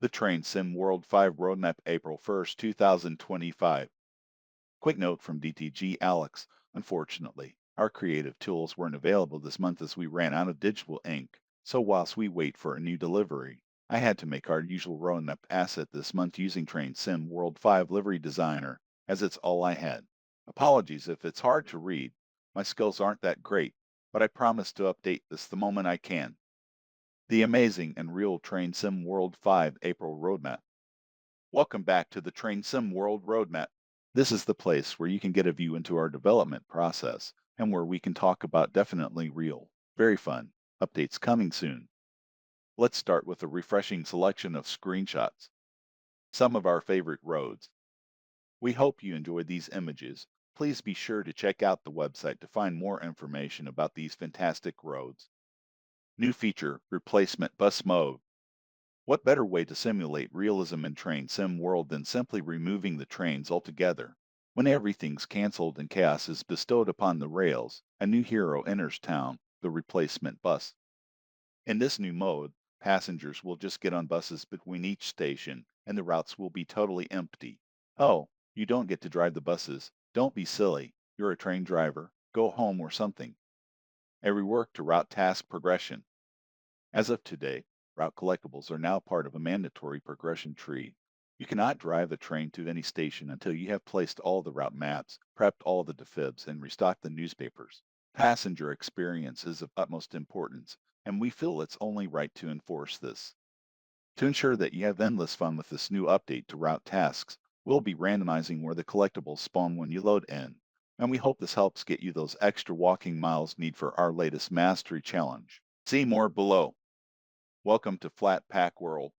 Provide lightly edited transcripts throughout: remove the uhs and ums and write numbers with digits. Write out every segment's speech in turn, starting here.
The Train Sim World 5 Roadmap April 1st, 2025. Quick note from DTG Alex. Unfortunately, our creative tools weren't available this month as we ran out of digital ink. So whilst we wait for a new delivery, I had to make our usual roadmap asset this month using Train Sim World 5 Livery Designer, as it's all I had. Apologies if it's hard to read. My skills aren't that great, but I promise to update this the moment I can. The amazing and real Train Sim World 5 April Roadmap. Welcome back to the Train Sim World Roadmap. This is the place where you can get a view into our development process and where we can talk about definitely real, very fun updates coming soon. Let's start with a refreshing selection of screenshots. Some of our favorite roads. We hope you enjoyed these images. Please be sure to check out the website to find more information about these fantastic roads. New feature, replacement bus mode. What better way to simulate realism in train sim world than simply removing the trains altogether? When everything's cancelled and chaos is bestowed upon the rails, a new hero enters town, the replacement bus. In this new mode, passengers will just get on buses between each station, and the routes will be totally empty. Oh, you don't get to drive the buses. Don't be silly. You're a train driver. Go home or something. A rework to route task progression. As of today, route collectibles are now part of a mandatory progression tree. You cannot drive the train to any station until you have placed all the route maps, prepped all the defibs, and restocked the newspapers. Passenger experience is of utmost importance, and we feel it's only right to enforce this. To ensure that you have endless fun with this new update to route tasks, we'll be randomizing where the collectibles spawn when you load in, and we hope this helps get you those extra walking miles needed for our latest mastery challenge. See more below. Welcome to Flat Pack World.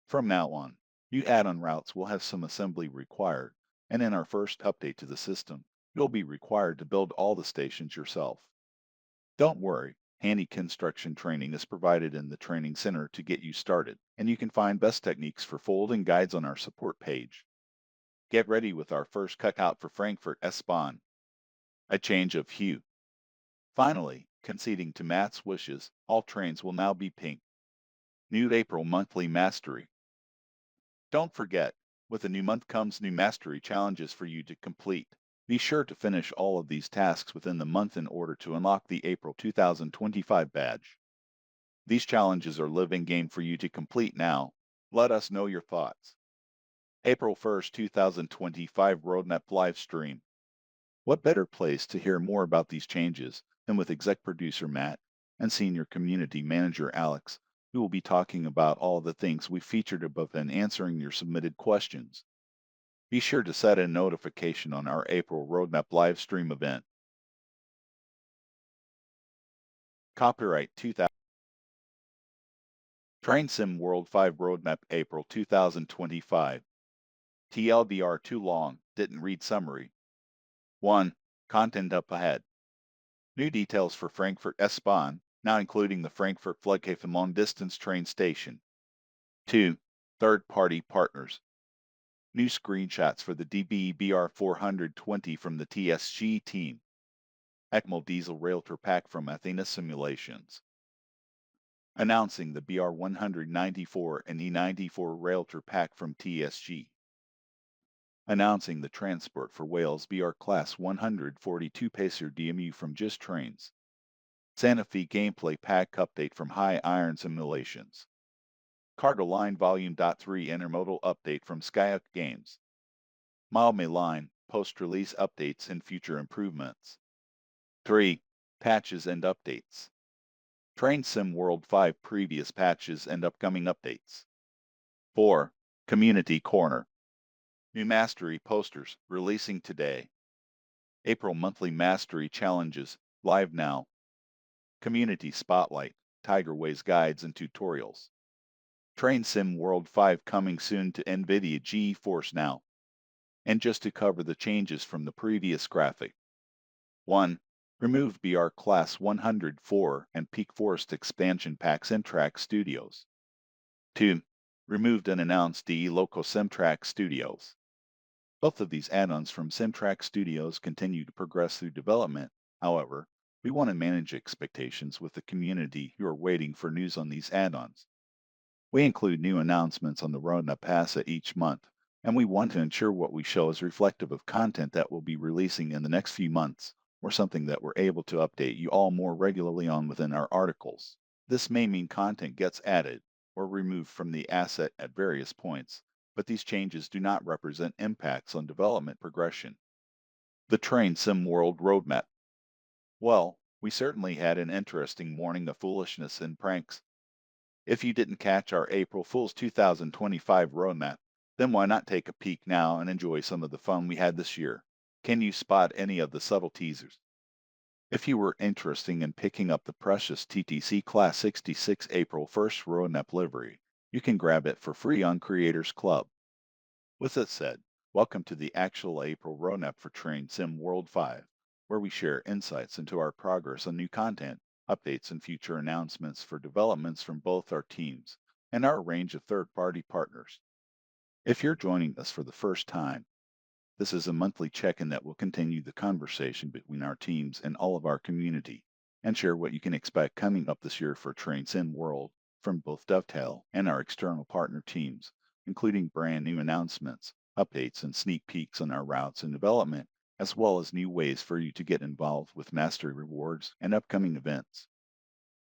From now on, new add-on routes will have some assembly required, and in our first update to the system, you'll be required to build all the stations yourself. Don't worry, handy construction training is provided in the training center to get you started, and you can find best techniques for folding guides on our support page. Get ready with our first cutout for Frankfurt S-bahn, a change of hue. Finally, conceding to Matt's wishes, all trains will now be pink. New April monthly mastery. Don't forget, with a new month comes new mastery challenges for you to complete. Be sure to finish all of these tasks within the month in order to unlock the April 2025 badge. These challenges are live in-game for you to complete now. Let us know your thoughts. April 1st, 2025 Roadmap Livestream. What better place to hear more about these changes than with exec producer Matt and senior community manager Alex, who will be talking about all the things we featured above and answering your submitted questions. Be sure to set a notification on our April Roadmap live stream event. Copyright 2000. Train Sim World 5 Roadmap April 2025. TLDR too long, didn't read summary. 1. Content up ahead. New details for Frankfurt S-bahn, now including the Frankfurt Flughafen long-distance train station. 2. Third-party partners. New screenshots for the DB BR420 from the TSG team. ECMO diesel railtor pack from Athena Simulations. Announcing the BR194 and E94 railtor pack from TSG. Announcing the transport for Wales BR Class 142 Pacer DMU from Just Trains. Santa Fe gameplay pack update from High Iron Simulations. Cargo Line Volume 3 intermodal update from Skyhook Games. Malme Line post-release updates and future improvements. 3. Patches and updates. Train Sim World 5 previous patches and upcoming updates. 4. Community Corner. New Mastery posters releasing today. April monthly Mastery challenges live now. Community Spotlight, Tigerway's guides and tutorials. Train Sim World 5 coming soon to NVIDIA GeForce Now. And just to cover the changes from the previous graphic. 1. Remove BR Class 104 and Peak Forest expansion packs in Track Studios. 2. Removed and announced DE Loco SimTrack Studios. Both of these add-ons from SimTrack Studios continue to progress through development. However, we want to manage expectations with the community who are waiting for news on these add-ons. We include new announcements on the roadmap asset each month, and we want to ensure what we show is reflective of content that we'll be releasing in the next few months, or something that we're able to update you all more regularly on within our articles. This may mean content gets added or removed from the asset at various points, but these changes do not represent impacts on development progression. The Train Sim World Roadmap. Well, we certainly had an interesting morning of foolishness and pranks. If you didn't catch our April Fool's 2025 roadmap, then why not take a peek now and enjoy some of the fun we had this year? Can you spot any of the subtle teasers? If you were interested in picking up the precious TTC Class 66 April 1st roadmap livery, you can grab it for free on Creators Club. With that said, welcome to the actual April roadmap for Train Sim World 5, where we share insights into our progress on new content, updates, and future announcements for developments from both our teams and our range of third-party partners. If you're joining us for the first time, this is a monthly check-in that will continue the conversation between our teams and all of our community, and share what you can expect coming up this year for Train Sim World from both Dovetail and our external partner teams, including brand new announcements, updates, and sneak peeks on our routes and development, as well as new ways for you to get involved with mastery rewards and upcoming events.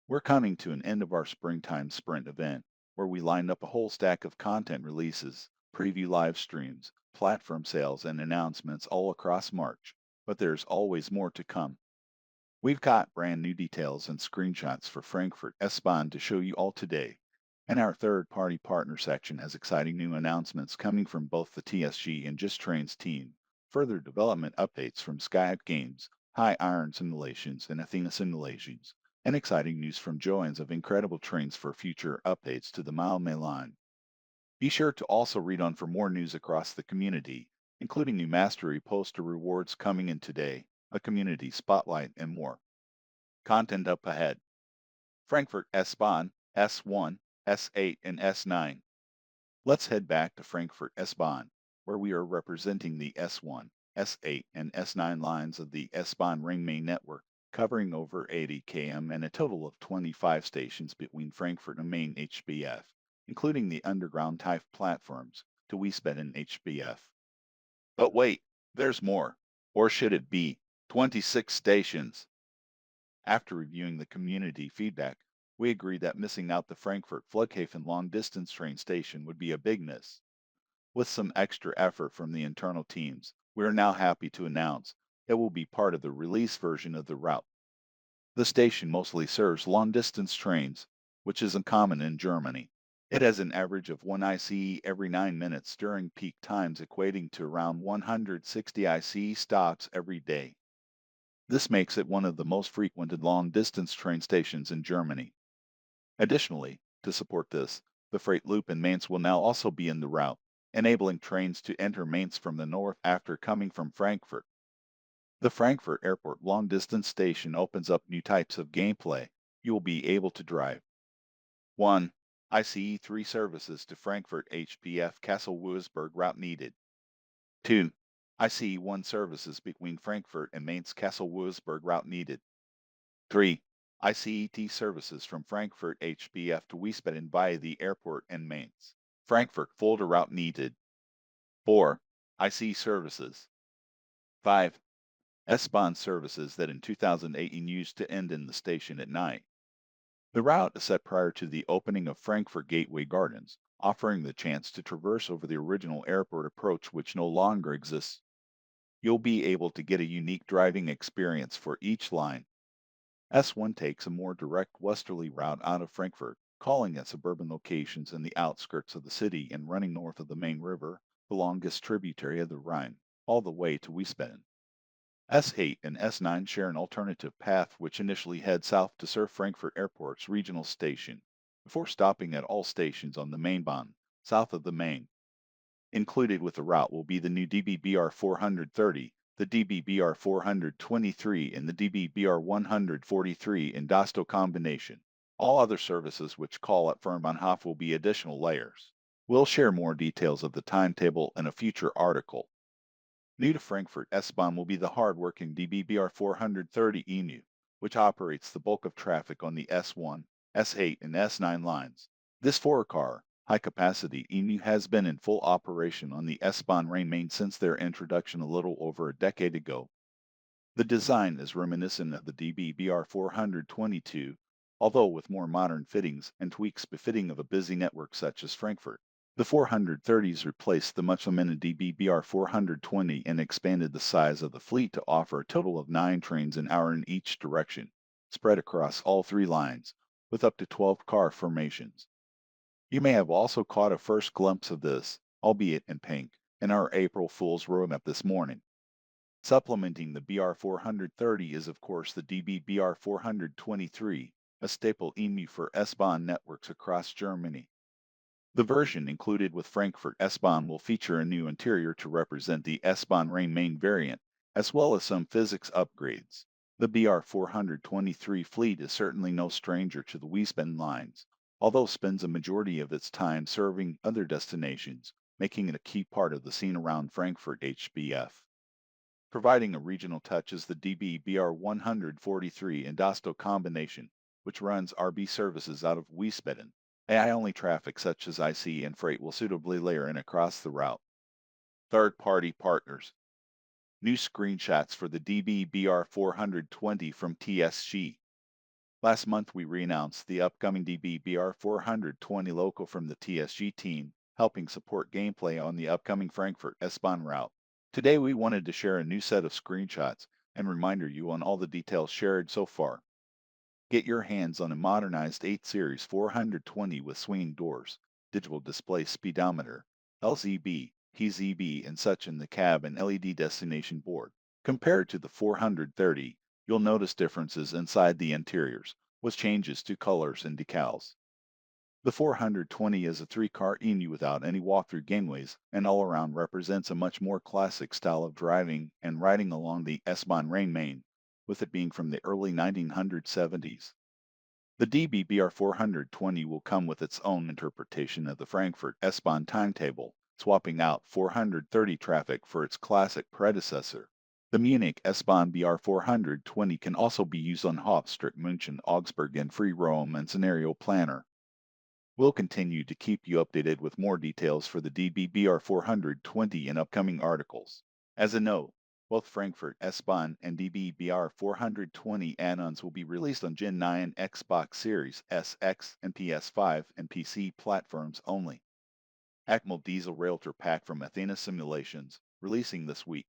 We're coming to an end of our springtime sprint event, where we lined up a whole stack of content releases, preview live streams, platform sales, and announcements all across March, but there's always more to come. We've got brand new details and screenshots for Frankfurt S-bahn to show you all today, and our third-party partner section has exciting new announcements coming from both the TSG and Just Trains team, further development updates from Sky Games, High Iron Simulations, and Athena Simulations, and exciting news from Joanne's of incredible trains for future updates to the Malmö line. Be sure to also read on for more news across the community, including new mastery poster rewards coming in today, a community spotlight, and more. Content up ahead. Frankfurt S-bahn, S1, S8, and S9. Let's head back to Frankfurt S-bahn, where we are representing the S1, S8, and S9 lines of the S-bahn ring main network, covering over 80 km and a total of 25 stations between Frankfurt and main HBF, including the underground type platforms to Wiesbaden and HBF. But wait, there's more. Or should it be 26 stations? After reviewing the community feedback, we agreed that missing out the Frankfurt Flughafen long-distance train station would be a big miss. With some extra effort from the internal teams, we are now happy to announce it will be part of the release version of the route. The station mostly serves long-distance trains, which is uncommon in Germany. It has an average of 1 ICE every 9 minutes during peak times, equating to around 160 ICE stops every day. This makes it one of the most frequented long-distance train stations in Germany. Additionally, to support this, the freight loop in Mainz will now also be in the route, enabling trains to enter Mainz from the north after coming from Frankfurt. The Frankfurt Airport long-distance station opens up new types of gameplay you will be able to drive. 1. ICE 3 services to Frankfurt HBF Kassel-Wurzburg route needed. 2. ICE 1 services between Frankfurt and Mainz Kassel-Wurzburg route needed. 3. ICET services from Frankfurt HBF to Wiesbaden via the airport and Mainz. Frankfurt Fulda route needed. 4. ICE services. 5. S-bahn services that in 2018 used to end in the station at night. The route is set prior to the opening of Frankfurt Gateway Gardens, offering the chance to traverse over the original airport approach which no longer exists. You'll be able to get a unique driving experience for each line. S1 takes a more direct westerly route out of Frankfurt, calling at suburban locations in the outskirts of the city and running north of the main river, the longest tributary of the Rhine, all the way to Wiesbaden. S8 and S9 share an alternative path which initially heads south to serve Frankfurt Airport's regional station, before stopping at all stations on the Mainbahn, south of the Main. Included with the route will be the new DBBR 430, the DBBR 423, and the DBBR 143 in Dasto combination. All other services which call at Fernbahnhof will be additional layers. We'll share more details of the timetable in a future article. New to Frankfurt S-bahn will be the hard-working DBBR 430 EMU, which operates the bulk of traffic on the S1, S8, and S9 lines. This four-car, high-capacity EMU has been in full operation on the S-bahn rain main since their introduction a little over a decade ago. The design is reminiscent of the DB-BR 422, although with more modern fittings and tweaks befitting of a busy network such as Frankfurt. The 430s replaced the much lamented DB-BR 420 and expanded the size of the fleet to offer a total of 9 trains an hour in each direction, spread across all 3 lines, with up to 12 car formations. You may have also caught a first glimpse of this, albeit in pink, in our April Fool's roadmap this morning. Supplementing the BR430 is of course the DB-BR423, a staple EMU for S-bahn networks across Germany. The version included with Frankfurt S-bahn will feature a new interior to represent the S-bahn rain main variant, as well as some physics upgrades. The BR423 fleet is certainly no stranger to the Wiesbaden lines, although spends a majority of its time serving other destinations, making it a key part of the scene around Frankfurt HBF. Providing a regional touch is the DB-BR143 Indasto combination, which runs RB services out of Wiesbaden. AI-only traffic such as IC and freight will suitably layer in across the route. Third-party partners. New screenshots for the DB-BR420 from TSG. Last month we re-announced the upcoming DB-BR420 loco from the TSG team, helping support gameplay on the upcoming Frankfurt S-bahn route. Today we wanted to share a new set of screenshots and reminder you on all the details shared so far. Get your hands on a modernized 8 Series 420 with swinging doors, digital display speedometer, LZB, PZB and such in the cab and LED destination board. Compared to the 430, you'll notice differences inside the interiors, with changes to colors and decals. The 420 is a 3-car EMU without any walk-through gateways and all around represents a much more classic style of driving and riding along the S-bahn rain main, with it being from the early 1970s. The DB-BR 420 will come with its own interpretation of the Frankfurt S-bahn timetable, swapping out 430 traffic for its classic predecessor. The Munich S-bahn BR 420 can also be used on Hauptstrecke München, Augsburg, and Free Roam and Scenario Planner. We'll continue to keep you updated with more details for the DB-BR 420 in upcoming articles. As a note, both Frankfurt S-bahn and DB-BR 420 add-ons will be released on Gen 9 Xbox Series S, X, and PS5 and PC platforms only. ACML Diesel Realtor Pack from Athena Simulations, releasing this week.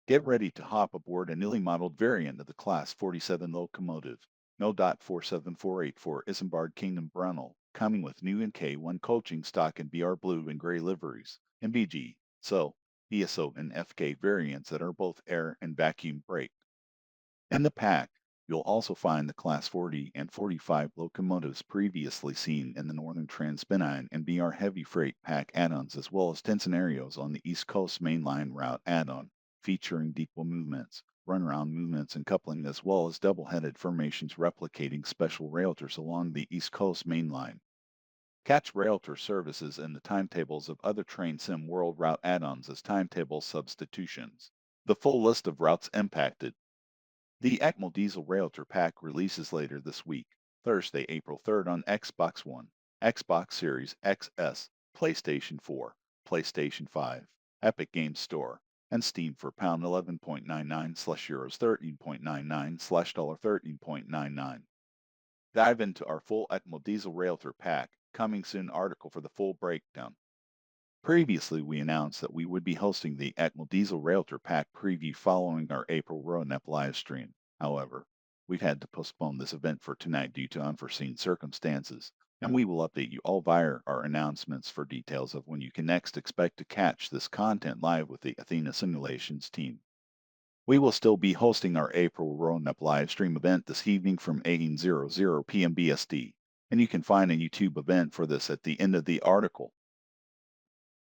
Get ready to hop aboard a newly modeled variant of the Class 47 locomotive, No.47484 for Isambard Kingdom Brunel, coming with new NK1 coaching stock in BR Blue and Gray liveries, and BG, so ESO and FK variants that are both air and vacuum braked. In the pack, you'll also find the Class 40 and 45 locomotives previously seen in the Northern Transpennine and BR Heavy Freight pack add-ons, as well as 10 scenarios on the East Coast mainline route add-on, featuring depot movements, runaround movements and coupling, as well as double-headed formations replicating special railtors along the East Coast mainline. Catch railtor services in the timetables of other Train Sim World route add-ons as timetable substitutions. The full list of routes impacted. The ACML Diesel Railtor Pack releases later this week, Thursday, April 3rd on Xbox One, Xbox Series XS, PlayStation 4, PlayStation 5, Epic Games Store, and Steam for £11.99/euros 13.99/$13.99. Dive into our full ACML Diesel Railtor Pack, coming soon article for the full breakdown. Previously, we announced that we would be hosting the ACML Diesel Railtor Pack preview following our April roadmap live stream. However, we've had to postpone this event for tonight due to unforeseen circumstances, and we will update you all via our announcements for details of when you can next expect to catch this content live with the Athena Simulations team. We will still be hosting our April roadmap live stream event this evening from 18:00 p.m. BST, and you can find a YouTube event for this at the end of the article.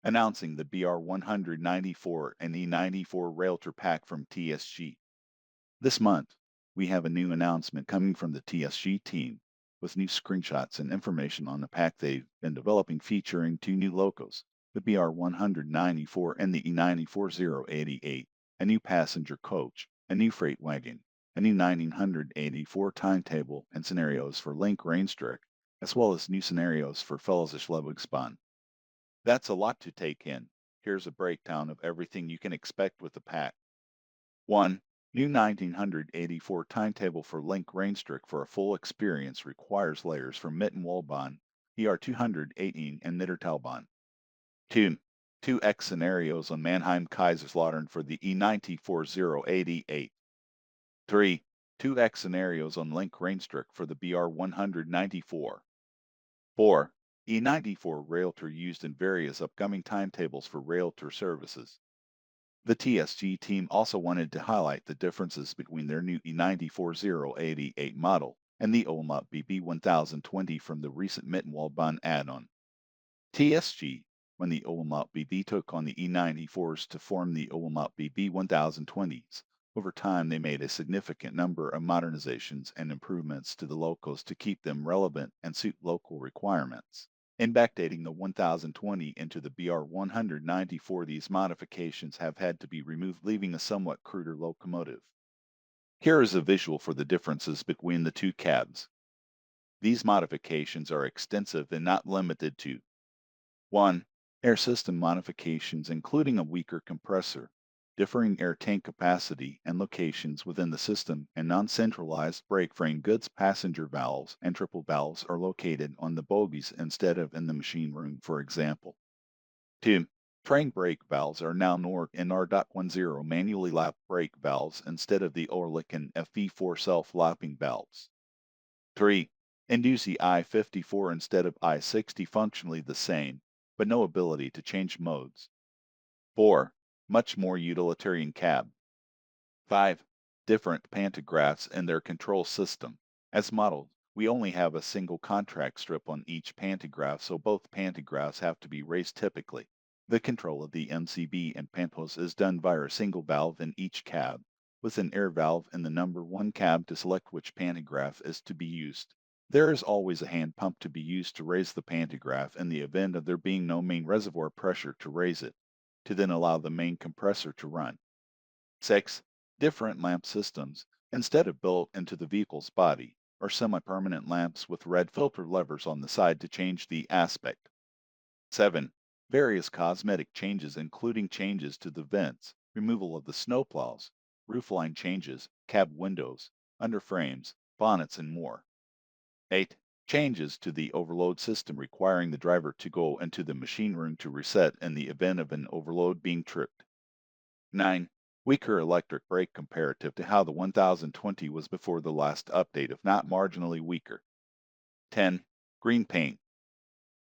Announcing the BR194 and E94 Railtor Pack from TSG. This month, we have a new announcement coming from the TSG team with new screenshots and information on the pack they've been developing featuring 2 new locos, the BR194 and the E94088, a new passenger coach, a new freight wagon, a new 1984 timetable and scenarios for Link Rainstrick, as well as new scenarios for Fellowship. That's a lot to take in. Here's a breakdown of everything you can expect with the pack. 1. New 1984 timetable for Link Rainstrick for a full experience requires layers from Mittenwaldbahn, ER218, and Niddertalbahn. 2. 2x scenarios on Mannheim Kaiserslautern for the E904088. 3. 2x scenarios on Link Rainstrick for the BR194. 4. E94 Railtour used in various upcoming timetables for Railtour services. The TSG team also wanted to highlight the differences between their new E904088 model and the OMOP BB1020 from the recent Mittenwaldbahn add-on. TSG, when the OMOP BB took on the E94s to form the OMOP BB1020s, over time they made a significant number of modernizations and improvements to the locos to keep them relevant and suit local requirements. In backdating the 1020 into the BR194, these modifications have had to be removed, leaving a somewhat cruder locomotive. Here is a visual for the differences between the two cabs. These modifications are extensive and not limited to 1. Air system modifications including a weaker compressor, differing air tank capacity and locations within the system, and non-centralized brake frame goods. Passenger valves and triple valves are located on the bogies instead of in the machine room, for example. 2. Train brake valves are now NOR and R.10 manually lap brake valves instead of the Orlik and FV4 self-lapping valves. 3. Induce the I-54 instead of I-60, functionally the same, but no ability to change modes. 4. Much more utilitarian cab. 5. Different pantographs and their control system. As modeled, we only have a single contract strip on each pantograph, so both pantographs have to be raised typically. The control of the MCB and pantos is done via a single valve in each cab, with an air valve in the number 1 cab to select which pantograph is to be used. There is always a hand pump to be used to raise the pantograph in the event of there being no main reservoir pressure to raise it, to then allow the main compressor to run. 6. Different lamp systems, instead of built into the vehicle's body, are semi-permanent lamps with red filter levers on the side to change the aspect. 7. Various cosmetic changes including changes to the vents, removal of the snowplows, roofline changes, cab windows, underframes, bonnets, and more. 8. Changes to the overload system requiring the driver to go into the machine room to reset in the event of an overload being tripped. 9. Weaker electric brake comparative to how the 1020 was before the last update, if not marginally weaker. 10. Green paint.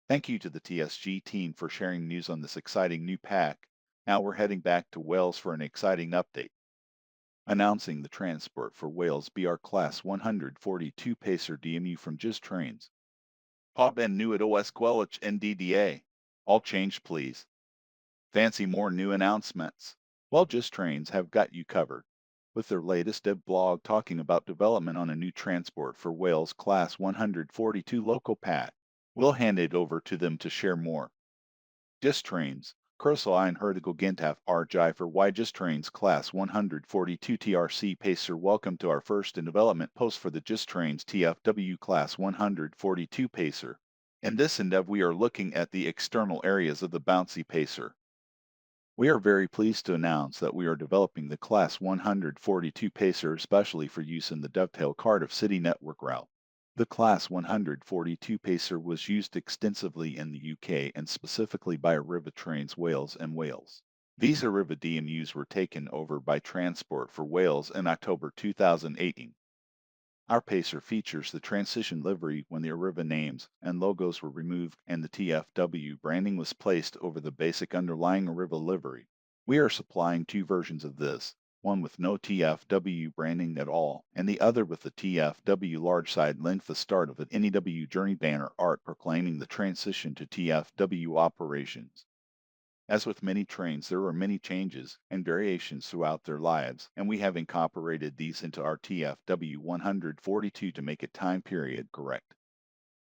Thank you to the TSG team for sharing news on this exciting new pack. Now we're heading back to Wales for an exciting update. Announcing the transport for Wales BR Class 142 Pacer DMU from GeForce. Pop and new at OS NDDA. All changed, please. Fancy more new announcements? Well, GeForce have got you covered, with their latest dev blog talking about development on a new transport for Wales Class 142 local pack. We'll hand it over to them to share more. GeForce. Corsair and Gentaf RJ for why GeForce Class 142 TRC Pacer. Welcome to our first in development post for the GeForce TFW Class 142 Pacer. In this endeavor we are looking at the external areas of the bouncy Pacer. We are very pleased to announce that we are developing the Class 142 Pacer especially for use in the dovetail Cardiff City network route. The Class 142 Pacer was used extensively in the UK and specifically by Arriva Trains Wales and Wales. These Arriva DMUs were taken over by Transport for Wales in October 2018. Our Pacer features the transition livery when the Arriva names and logos were removed and the TFW branding was placed over the basic underlying Arriva livery. We are supplying 2 versions of this, one with no TFW branding at all, and the other with the TFW large side length, the start of an NEW Journey banner art proclaiming the transition to TFW operations. As with many trains, there are many changes and variations throughout their lives, and we have incorporated these into our TFW 142 to make it time period correct.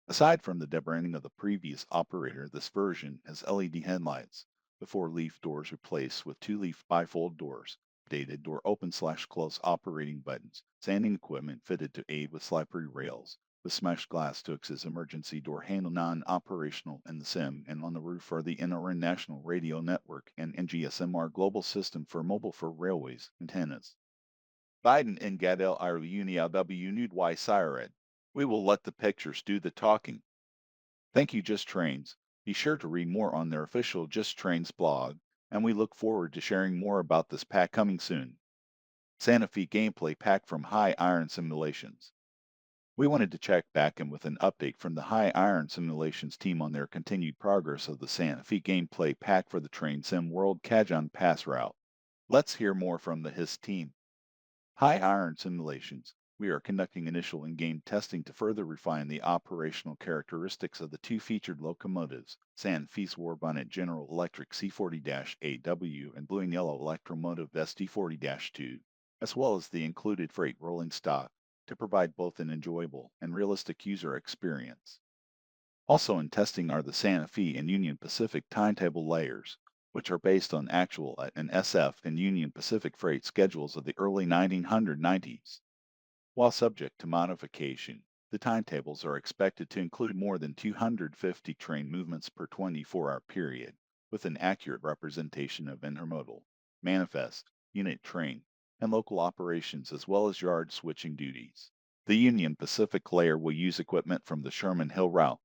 Aside from the debranding of the previous operator, this version has LED headlights, the 4-leaf doors replaced with 2-leaf bifold doors, updated door open/close operating buttons, sanding equipment fitted to aid with slippery rails, with smashed glass to access emergency door handle non-operational in the sim, and on the roof are the NRN National Radio Network and NGSMR Global System for Mobile for Railways antennas. Biden and Gadel Unialw Nudwy Sired. We will let the pictures do the talking. Thank you, Just Trains. Be sure to read more on their official Just Trains blog, and we look forward to sharing more about this pack coming soon. Santa Fe gameplay pack from High Iron Simulations. We wanted to check back in with an update from the High Iron Simulations team on their continued progress of the Santa Fe gameplay pack for the Train Sim World Kajang Pass route. Let's hear more from the HIS team. High Iron Simulations. We are conducting initial in-game testing to further refine the operational characteristics of the two featured locomotives, Santa Fe's Warbonnet General Electric C40-AW and Blue and Yellow Electromotive SD40-2, as well as the included freight rolling stock, to provide both an enjoyable and realistic user experience. Also in testing are the Santa Fe and Union Pacific timetable layers, which are based on actual and SF and Union Pacific freight schedules of the early 1990s. While subject to modification, the timetables are expected to include more than 250 train movements per 24-hour period, with an accurate representation of intermodal, manifest, unit train, and local operations as well as yard switching duties. The Union Pacific layer will use equipment from the Sherman Hill route.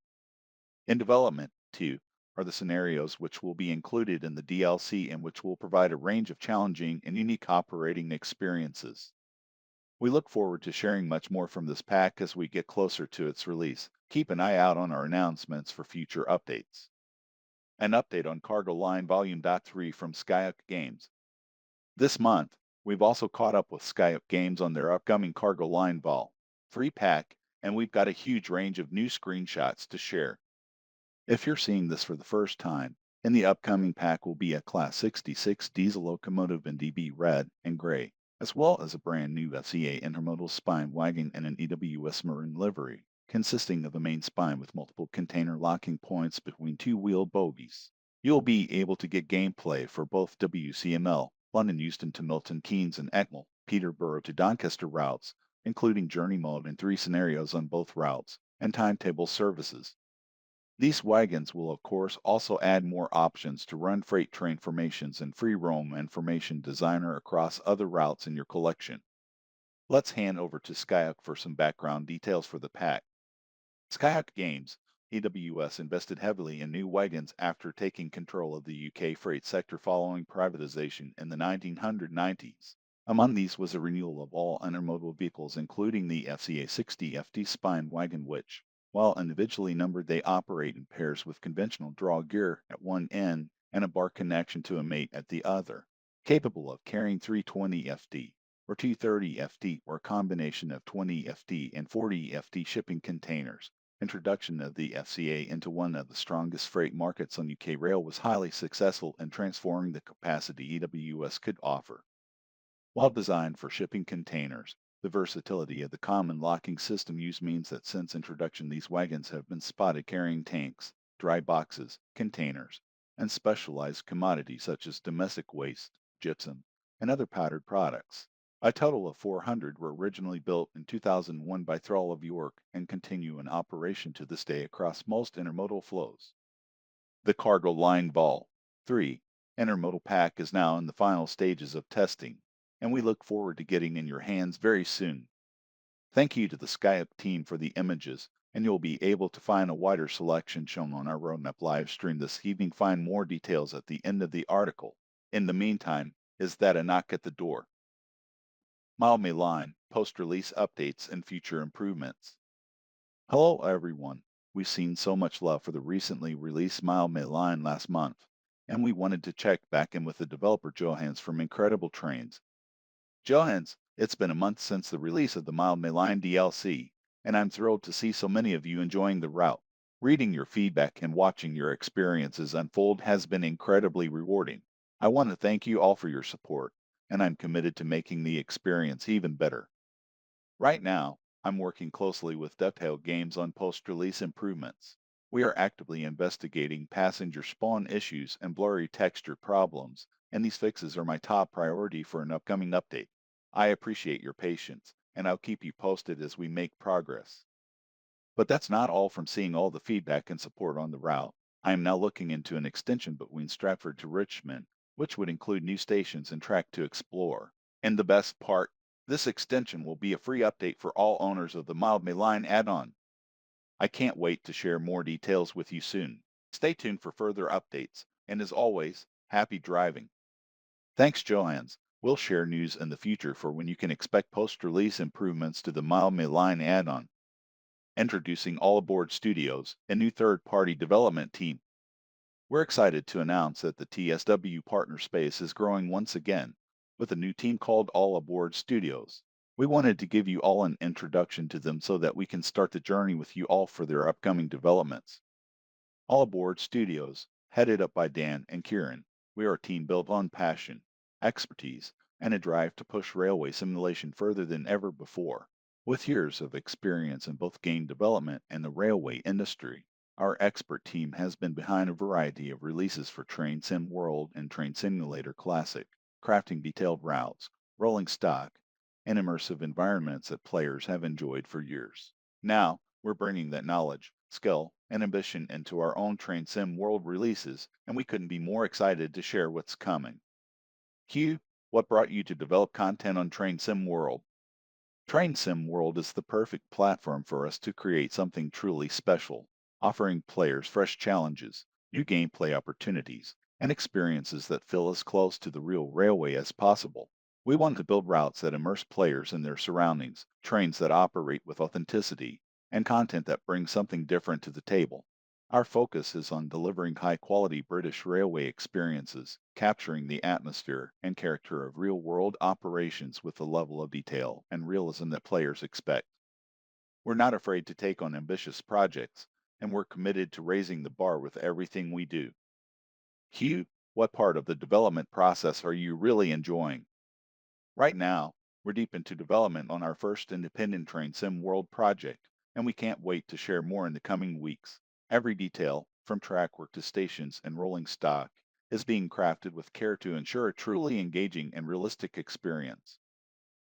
In development, too, are the scenarios which will be included in the DLC and which will provide a range of challenging and unique operating experiences. We look forward to sharing much more from this pack as we get closer to its release. Keep an eye out on our announcements for future updates. An update on Cargo Line Volume 3 from SkyUp Games. This month, we've also caught up with SkyUp Games on their upcoming Cargo Line Vol 3 pack, and we've got a huge range of new screenshots to share. If you're seeing this for the first time, in the upcoming pack will be a Class 66 diesel locomotive in DB red and gray, as well as a brand new FCA intermodal spine wagon in an EWS maroon livery, consisting of a main spine with multiple container locking points between two wheel bogies. You'll be able to get gameplay for both WCML, London Euston to Milton Keynes and Eckmont, Peterborough to Doncaster routes, including journey mode and 3 scenarios on both routes, and timetable services. These wagons will of course also add more options to run freight train formations and free roam information designer across other routes in your collection. Let's hand over to SkyUp for some background details for the pack. SkyUp Games, EWS invested heavily in new wagons after taking control of the UK freight sector following privatization in the 1990s. Among these was a renewal of all intermodal vehicles including the FCA 60 FD spine wagon which, while individually numbered, they operate in pairs with conventional draw gear at one end and a bar connection to a mate at the other, capable of carrying 320 FD or 230 FD or a combination of 20 FD and 40 FD shipping containers. Introduction of the FCA into one of the strongest freight markets on UK rail was highly successful in transforming the capacity EWS could offer. While designed for shipping containers, the versatility of the common locking system used means that since introduction these wagons have been spotted carrying tanks, dry boxes, containers, and specialized commodities such as domestic waste, gypsum, and other powdered products. A total of 400 were originally built in 2001 by Thrall of York and continue in operation to this day across most intermodal flows. The Cargo Line Vol 3 intermodal pack is now in the final stages of testing, and we look forward to getting in your hands very soon. Thank you to the SkyUp team for the images, and you'll be able to find a wider selection shown on our roadmap live stream this evening. Find more details at the end of the article. In the meantime, is that a knock at the door? Mile Line, post-release updates and future improvements. Hello everyone. We've seen so much love for the recently released Mile Line last month, and we wanted to check back in with the developer Johans from Incredible Trains. Johans, it's been a month since the release of the Mile Line DLC, and I'm thrilled to see so many of you enjoying the route. Reading your feedback and watching your experiences unfold has been incredibly rewarding. I want to thank you all for your support, and I'm committed to making the experience even better. Right now, I'm working closely with Dovetail Games on post-release improvements. We are actively investigating passenger spawn issues and blurry texture problems, and these fixes are my top priority for an upcoming update. I appreciate your patience, and I'll keep you posted as we make progress. But that's not all from seeing all the feedback and support on the route. I am now looking into an extension between Stratford to Richmond, which would include new stations and track to explore. And the best part, this extension will be a free update for all owners of the Mild May line add-on. I can't wait to share more details with you soon. Stay tuned for further updates, and as always, happy driving. Thanks, Johannes. We'll share news in the future for when you can expect post-release improvements to the Mild May line add-on. Introducing All Aboard Studios, a new third-party development team. We're excited to announce that the TSW partner space is growing once again with a new team called All Aboard Studios. We wanted to give you all an introduction to them so that we can start the journey with you all for their upcoming developments. All Aboard Studios, headed up by Dan and Kieran, we are a team built on passion, expertise, and a drive to push railway simulation further than ever before. With years of experience in both game development and the railway industry, our expert team has been behind a variety of releases for Train Sim World and Train Simulator Classic, crafting detailed routes, rolling stock, and immersive environments that players have enjoyed for years. Now, we're bringing that knowledge, skill, and ambition into our own Train Sim World releases, and we couldn't be more excited to share what's coming. Hugh, what brought you to develop content on Train Sim World? Train Sim World is the perfect platform for us to create something truly special, offering players fresh challenges, new gameplay opportunities, and experiences that feel as close to the real railway as possible. We want to build routes that immerse players in their surroundings, trains that operate with authenticity, and content that brings something different to the table. Our focus is on delivering high-quality British railway experiences, capturing the atmosphere and character of real-world operations with the level of detail and realism that players expect. We're not afraid to take on ambitious projects, and we're committed to raising the bar with everything we do. Hugh, what part of the development process are you really enjoying? Right now, we're deep into development on our first independent Train Sim World project, and we can't wait to share more in the coming weeks. Every detail, from track work to stations and rolling stock, is being crafted with care to ensure a truly engaging and realistic experience.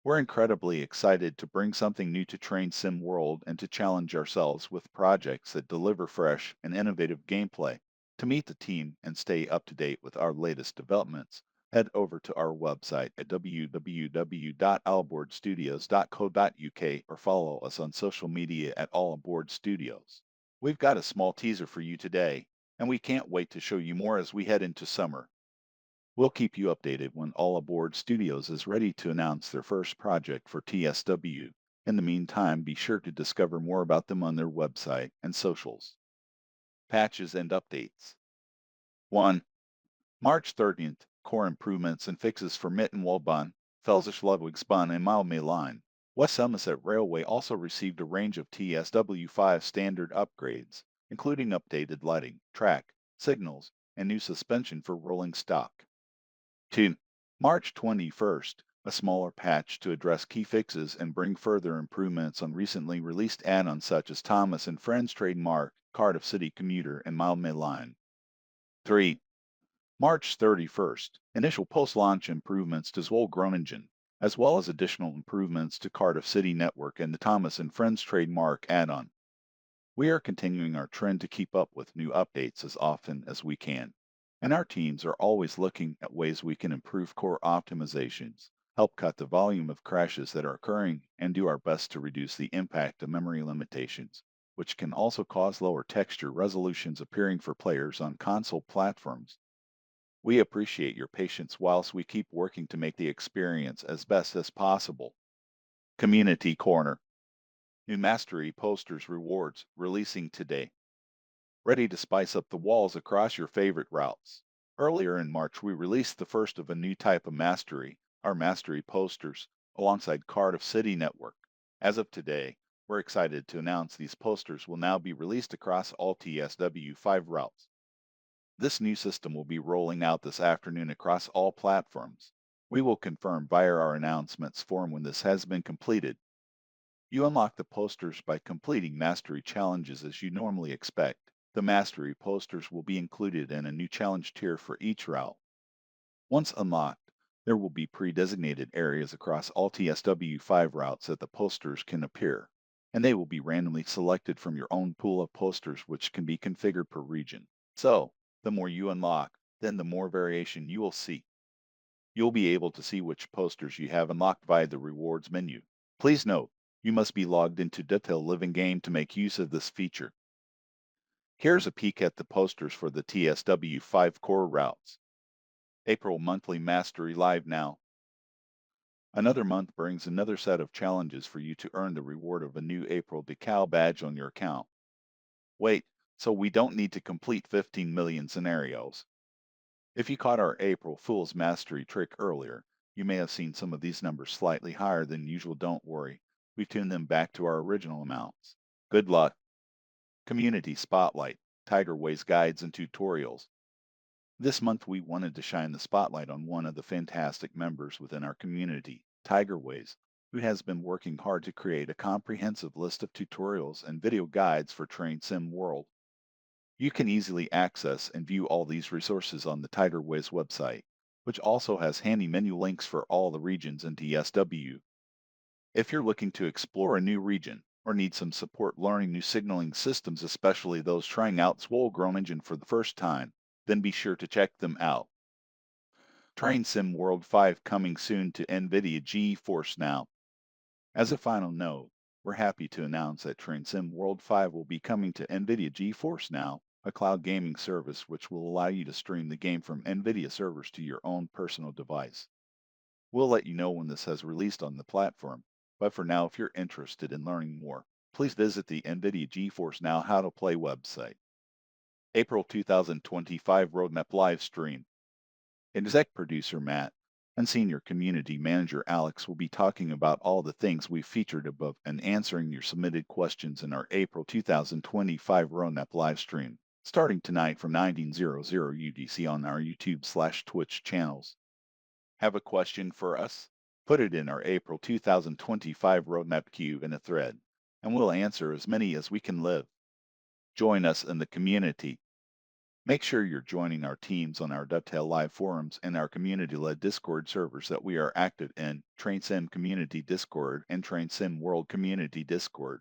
We're incredibly excited to bring something new to Train Sim World and to challenge ourselves with projects that deliver fresh and innovative gameplay. To meet the team and stay up to date with our latest developments, head over to our website at www.allaboardstudios.co.uk or follow us on social media at All Aboard Studios. We've got a small teaser for you today, and we can't wait to show you more as we head into summer. We'll keep you updated when All Aboard Studios is ready to announce their first project for TSW. In the meantime, be sure to discover more about them on their website and socials. Patches and updates. 1. March 30th, core improvements and fixes for Mittenwaldbahn, Felsisch-Ludwigsbahn, and Malmö Line. West Somerset Railway also received a range of TSW5 standard upgrades, including updated lighting, track, signals, and new suspension for rolling stock. 2. March 21st, a smaller patch to address key fixes and bring further improvements on recently released add-ons such as Thomas and Friends trademark, Cardiff City Commuter, and Malmö Line. 3. March 31st, initial post-launch improvements to Zoll-Groningen, as well as additional improvements to Cardiff City Network and the Thomas and Friends trademark add-on. We are continuing our trend to keep up with new updates as often as we can, and our teams are always looking at ways we can improve core optimizations, help cut the volume of crashes that are occurring, and do our best to reduce the impact of memory limitations, which can also cause lower texture resolutions appearing for players on console platforms. We appreciate your patience whilst we keep working to make the experience as best as possible. Community Corner. New Mastery Posters Rewards releasing today. Ready to spice up the walls across your favorite routes. Earlier in March, we released the first of a new type of Mastery, our Mastery Posters, alongside Cardiff City Network. As of today, we're excited to announce these posters will now be released across all TSW5 routes. This new system will be rolling out this afternoon across all platforms. We will confirm via our announcements form when this has been completed. You unlock the posters by completing Mastery challenges as you normally expect. The Mastery posters will be included in a new challenge tier for each route. Once unlocked, there will be pre-designated areas across all TSW5 routes that the posters can appear. and they will be randomly selected from your own pool of posters, which can be configured per region. So, the more you unlock, then the more variation you will see. You'll be able to see which posters you have unlocked via the rewards menu. Please note, you must be logged into Detail Living Game to make use of this feature. Here's a peek at the posters for the TSW 5 core routes. April Monthly Mastery live now. Another month brings another set of challenges for you to earn the reward of a new April decal badge on your account. Wait, so we don't need to complete 15 million scenarios. If you caught our April Fool's Mastery trick earlier, you may have seen some of these numbers slightly higher than usual. Don't worry, we tuned them back to our original amounts. Good luck. Community Spotlight, Tigerway's Guides and Tutorials. This month we wanted to shine the spotlight on one of the fantastic members within our community, Tigerways, who has been working hard to create a comprehensive list of tutorials and video guides for Train Sim World. You can easily access and view all these resources on the Tigerways website, which also has handy menu links for all the regions in TSW. If you're looking to explore a new region or need some support learning new signaling systems, especially those trying out Swole-Grown Engine for the first time, then be sure to check them out. Train Sim World 5 coming soon to NVIDIA GeForce now. As a final note, we're happy to announce that Train Sim World 5 will be coming to NVIDIA GeForce now, a cloud gaming service which will allow you to stream the game from NVIDIA servers to your own personal device. We'll let you know when this has released on the platform, but for now, if you're interested in learning more, please visit the NVIDIA GeForce Now How to Play website. April 2025 Roadmap Live Stream. Exec Producer Matt and Senior Community Manager Alex will be talking about all the things we've featured above and answering your submitted questions in our April 2025 Roadmap live stream, starting tonight from 1900 UTC on our YouTube/Twitch channels. Have a question for us? Put it in our April 2025 Roadmap queue in a thread, and we'll answer as many as we can live. Join us in the community. Make sure you're joining our teams on our Dovetail Live forums and our community-led Discord servers that we are active in, Train Sim Community Discord and Train Sim World Community Discord.